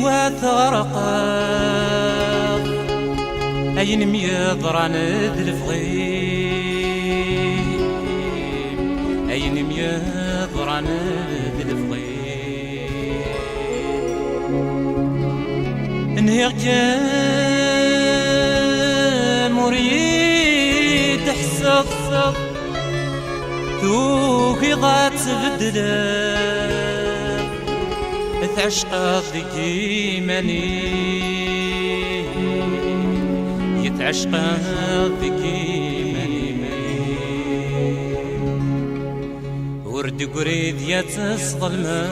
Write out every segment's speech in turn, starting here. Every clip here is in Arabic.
وثغرقاق أين ميضران ذي الفغيم أين ميضران ذي الفغيم انهيق كان مريد حسب ذوقي ضات بدلا تعشق ذيك ماني يتعشق ذيك ماني ورد قريد يتصظلم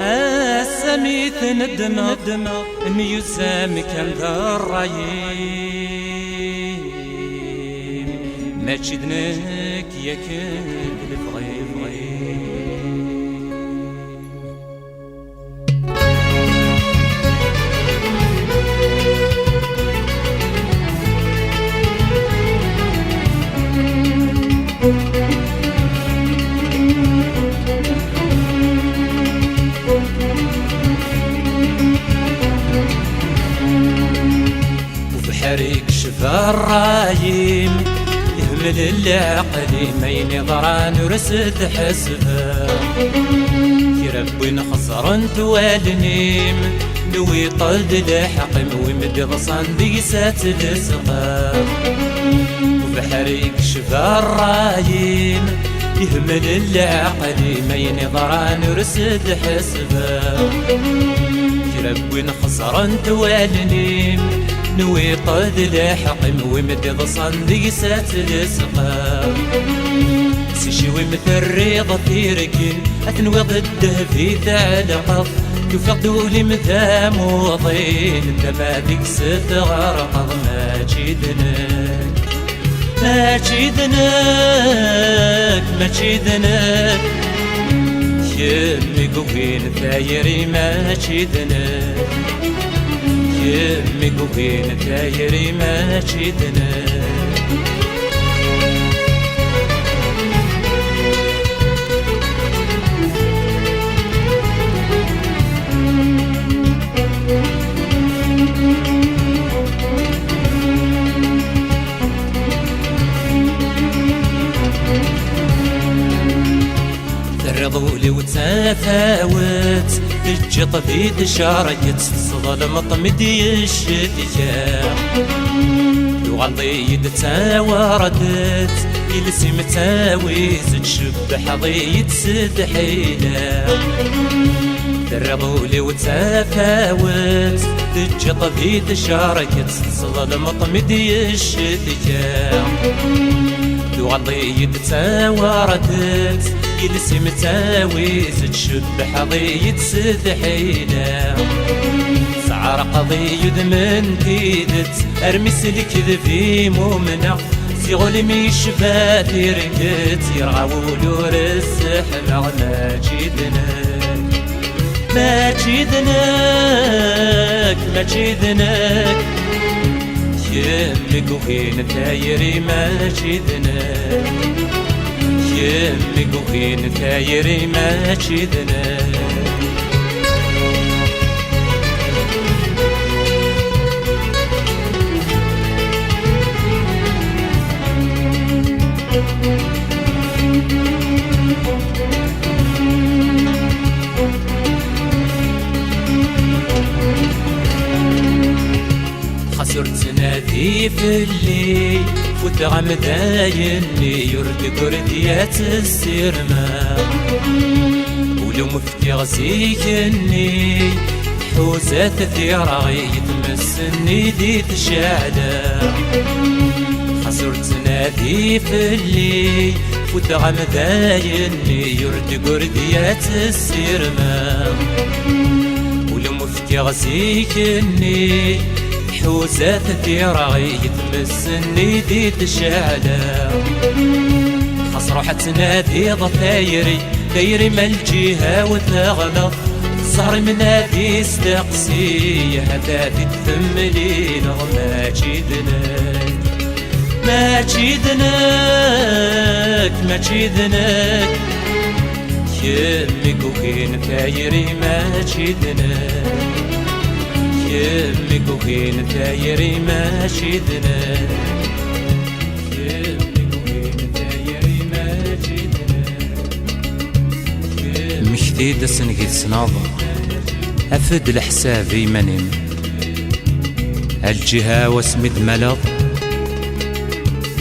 السميت ندم ميسام كان الرايم ما تشدنك يا كل الفغيم وبحريق شفا الرايم يهمل العقل ما ينظران ورسد حسبه يربي نخسر انت والنيم نوي طلد الحقم ويمد غصان ديسات الاسقام وبحريق شفا الرايم يهمل العقل ما ينظران ورسد حسبه يربي نخسر انت والنيم نوي طلد الحقم ويمد غصان ديسات الاسقام سيشوي مثل الريضة في ركن أثنوي ضده في تعلقض توفق دولي مثام وضين انت ما ديك ستغرقض ما تشيدنك ما تشيدنك ما تشيدنك يمي قوين ثايري ما تشيدنك يمي قوين ثايري ما تشيدنك رضولي وتفاوت تجي طفيد شاركت صدى مطمدي الشتيا وغنضيد تاوردت يلسي متاويز تشبح ضيد سد حيلة رضولي وتفاوت تجي طفيد شاركت صدى مطمدي الشتيا وغنضيد تاوردت يلسي متاويز تشبح ضيد سد حيلة سعر قضيد من تيدت ارمس الكذبي مؤمنة سيغل ميشفات يركت يرغول ورسحل ما تشيدنك ما تشيدنك ما تشيدنك يمك وين ثايري ما تشيدنك يمي قوين ثايري ما تشيدنك خسرت نادي في الليل وتغم دايني يرد قرديات السرما ولو مفتي غسيكني حوزات ثيرا يتمسني دي تشعلا خسرت نادي في الليل وتغم دايني يرد قرديات السرما ولو مفتي غسيكني حوزات الثيرا يتمسني دي تشعلا خاص روحة تنادي ضفايري دايري ما الجهة وتغلط صار منادي استقسي حتى تتثملي ما تشيدنك ما تشيدنك ما تشيدنك كمي كوكين ثايري ماشي دنا كمي كوكين ثايري ماشي دنا كمي كوكين ثايري ماشي دنا مشتيد سنقيد سناضة أفد الحساب يمنين الجهة واسمد ملض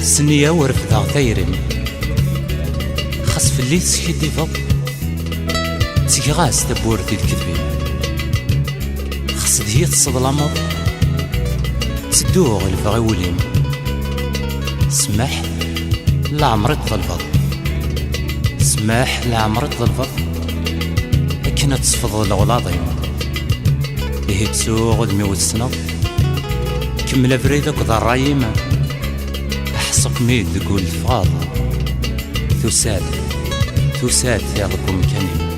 سنية ورفضها ثيرم خاص في الليل سكيدي فض تيغاس تبورتي الكذبين خاص دهي تصد الأمر تدوغ الفغي وليم سمح لا عمري تظلفض سمح لا عمري تظلفض أكنا تصفض الغلاضين إيه تسوغ دمي والسنض كمل فريدك ضرايمة أحسق ميد تقول فاض تساد يا ربكم كني